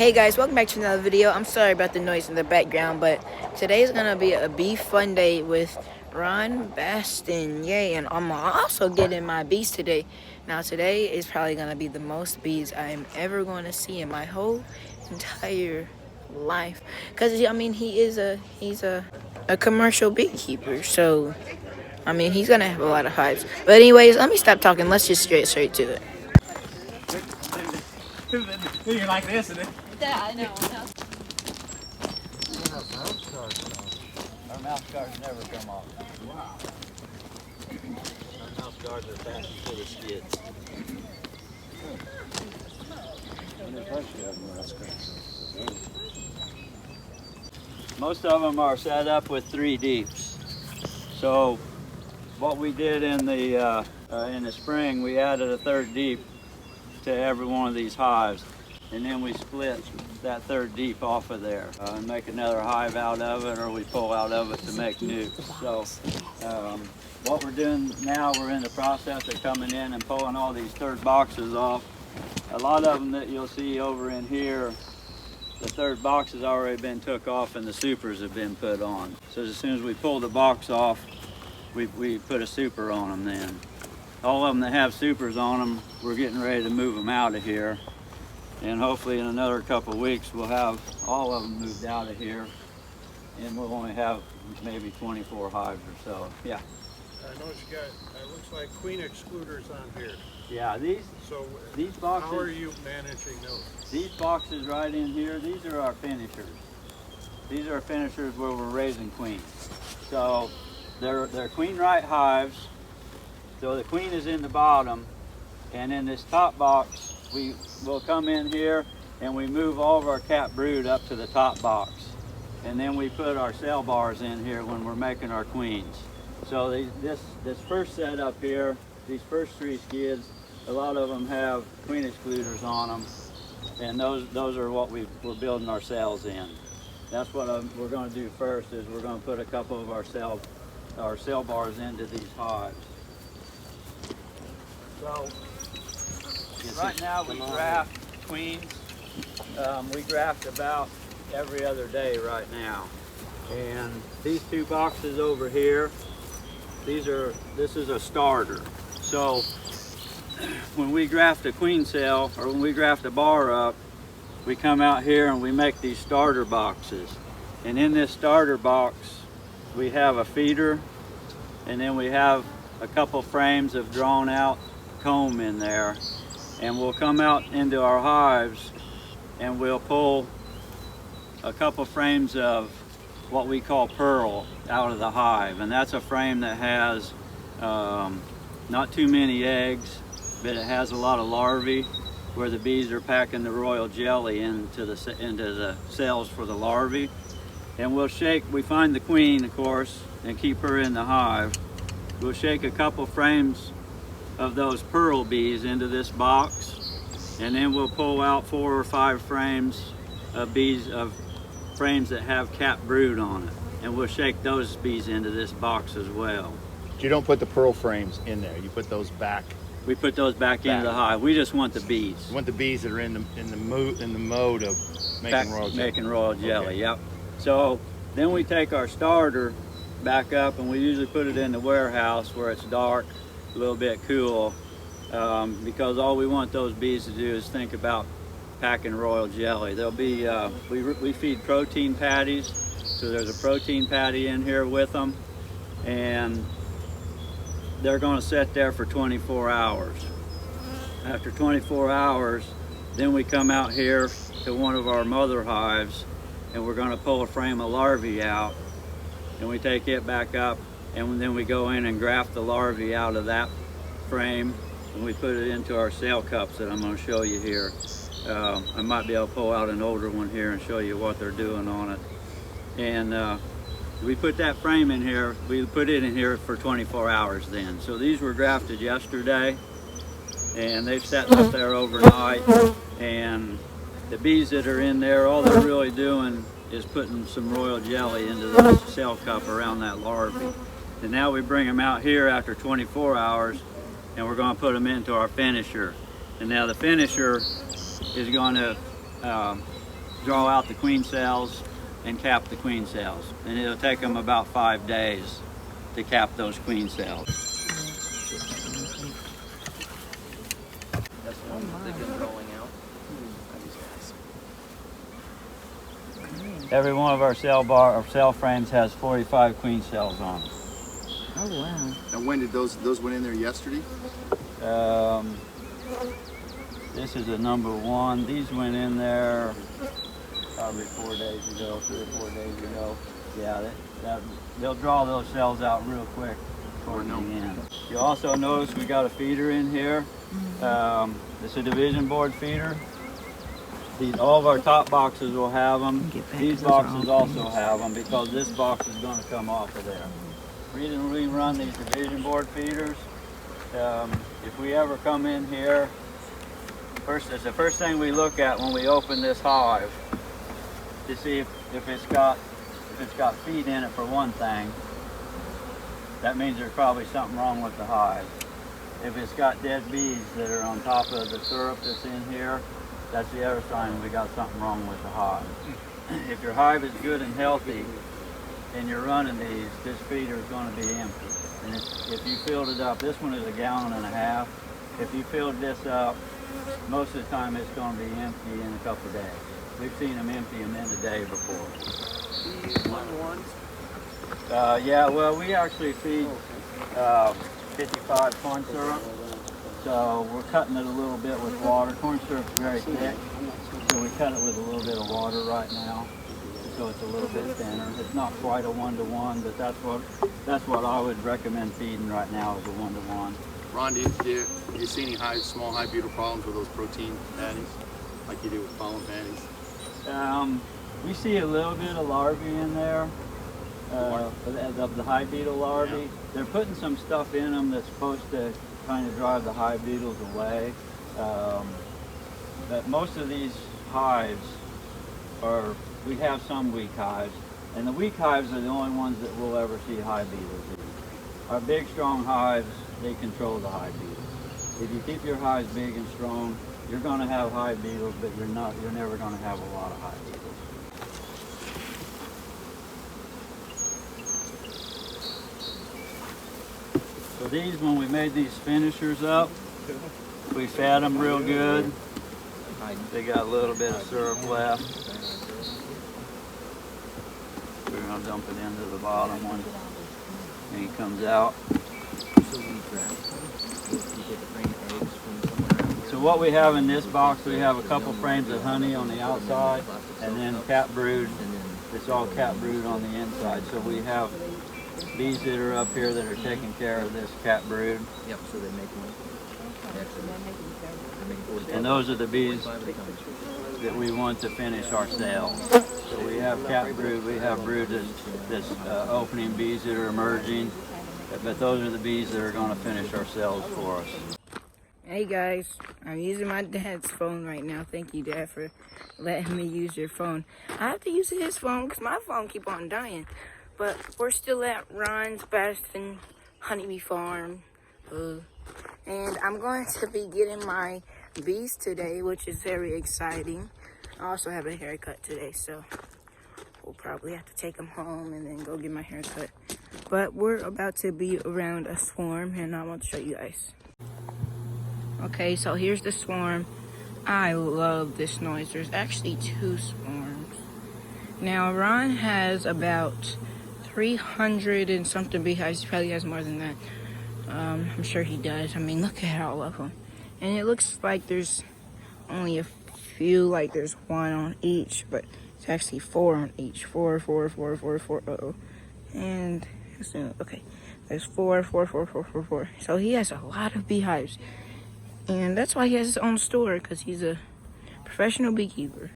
Hey guys, welcome back to another video. I'm sorry about the noise in the background, but today is gonna be a bee fun day with Ron Bastin. Yay, and I'm also getting my bees today. Now today is probably gonna be the most bees I'm ever gonna see in my whole entire life. Cause I mean he's a commercial beekeeper, so I mean he's gonna have a lot of hives. But anyways, let me stop talking, let's just get straight to it. You're like this, isn't it? Yeah, I know. Our mouth guards never come off. Wow. Our mouth guards are fastened to the skids. Most of them are set up with 3 deeps. So what we did in the spring, we added a 3rd deep to every one of these hives, and then we split that 3rd deep off of there and make another hive out of it, or we pull out of it to make new. So what we're doing now, we're in the process of coming in and pulling all these 3rd boxes off. A lot of them that you'll see over in here, the 3rd box has already been took off and the supers have been put on. So as soon as we pull the box off, we put a super on them then. All of them that have supers on them, we're getting ready to move them out of here. And hopefully in another couple of weeks, we'll have all of them moved out of here. And we'll only have maybe 24 hives or so. Yeah. I noticed you got, it looks like queen excluders on here. Yeah, these boxes. How are you managing those? These boxes right in here, these are our finishers. These are our finishers where we're raising queens. So they're queen right hives. So the queen is in the bottom, and in this top box, we will come in here and we move all of our capped brood up to the top box. And then we put our cell bars in here when we're making our queens. So this first set up here, these first 3 skids, a lot of them have queen excluders on them, and those are what we're building our cells in. That's what we're going to do first, is we're going to put a couple of our cell bars into these hives. So right now we draft queens. We draft about every other day right now. And these 2 boxes over here, this is a starter. So when we draft a queen cell, or when we draft a bar up, we come out here and we make these starter boxes. And in this starter box, we have a feeder, and then we have a couple frames of drawn out comb in there, and we'll come out into our hives and we'll pull a couple frames of what we call pearl out of the hive, and that's a frame that has not too many eggs, but it has a lot of larvae where the bees are packing the royal jelly into the cells for the larvae. And we find the queen, of course, and keep her in the hive. We'll shake a couple frames of those pearl bees into this box, and then we'll pull out 4 or 5 frames of frames that have capped brood on it, and we'll shake those bees into this box as well. You don't put the pearl frames in there, you put those back. We put those back into the hive. We just want the bees. You want the bees that are in the mode of making royal jelly. Making royal jelly, okay. Yep. So then we take our starter back up, and we usually put it in the warehouse where it's dark, a little bit cool, because all we want those bees to do is think about packing royal jelly. There'll be we feed protein patties, so there's a protein patty in here with them, and they're going to sit there for 24 hours. After 24 hours, then we come out here to one of our mother hives, and we're going to pull a frame of larvae out, and we take it back up, and then we go in and graft the larvae out of that frame, and we put it into our cell cups that I'm going to show you here. I might be able to pull out an older one here and show you what they're doing on it. And we put that frame in here, we put it in here for 24 hours then. So these were grafted yesterday, and they've sat up there overnight, and the bees that are in there, all they're really doing is putting some royal jelly into the cell cup around that larvae. And now we bring them out here after 24 hours, and we're going to put them into our finisher. And now the finisher is going to draw out the queen cells and cap the queen cells. And it'll take them about 5 days to cap those queen cells. That's one they've been rolling out. Every one of our cell frames has 45 queen cells on it. Oh wow. And when did those went in there yesterday? This is a number 1. These went in there probably 4 days ago, 3 or 4 days ago. Yeah, they'll draw those cells out real quick toward the end. You also notice we got a feeder in here. It's a division board feeder. All of our top boxes will have them. These boxes also have them because this box is going to come off of there. The reason we run these division board feeders, if we ever come in here, it's the first thing we look at when we open this hive to see if it's got feed in it for one thing. That means there's probably something wrong with the hive. If it's got dead bees that are on top of the syrup that's in here, that's the other sign we got something wrong with the hive. If your hive is good and healthy and you're running these, this feeder is going to be empty. And if you filled it up, this one is 1.5 gallons. If you filled this up, most of the time it's going to be empty in a couple of days. We've seen them empty them in a day before. Do you use one-to-ones? Yeah, well, we actually feed 55 corn syrup. So we're cutting it a little bit with water. Corn syrup's very thick, so we cut it with a little bit of water right now, so it's a little bit thinner. It's not quite a 1-to-1, but that's what I would recommend feeding right now is a 1-to-1. Ron, do you see any small hive beetle problems with those protein patties, like you do with pollen patties? We see a little bit of larvae in there, of the hive beetle larvae. Yeah. They're putting some stuff in them that's supposed to kind of drive the hive beetles away. But most of these hives we have some weak hives, and the weak hives are the only ones that we'll ever see hive beetles in. Our big, strong hives, they control the hive beetles. If you keep your hives big and strong, you're going to have hive beetles, but you're never going to have a lot of hive beetles. So these, when we made these finishers up, we fed them real good. They got a little bit of syrup left. We're going to dump it into the bottom one when he comes out. So what we have in this box, we have a couple frames of honey on the outside, and then cap brood. It's all cap brood on the inside. So we have bees that are up here that are taking care of this cap brood. Yep, so they make one. And those are the bees that we want to finish our cells. So we have cap brood, we have brood that's opening, bees that are emerging, but those are the bees that are going to finish our cells for us. Hey guys, I'm using my dad's phone right now. Thank you, Dad, for letting me use your phone. I have to use his phone because my phone keep on dying. But we're still at Ron's Bastin Honeybee Farm. And I'm going to be getting my bees today, which is very exciting. I also have a haircut today, so we'll probably have to take them home and then go get my haircut. But we're about to be around a swarm, and I want to show you guys. Okay, so here's the swarm. I love this noise. There's actually 2 swarms. Now, Ron has about 300 and something beehives. He probably has more than that. I'm sure he does. I mean, look at all of them. And it looks like there's only a few, like there's 1 on each, but it's actually 4 on each. 4. Uh-oh. And, okay, there's 4. So he has a lot of beehives. And that's why he has his own store, because he's a professional beekeeper.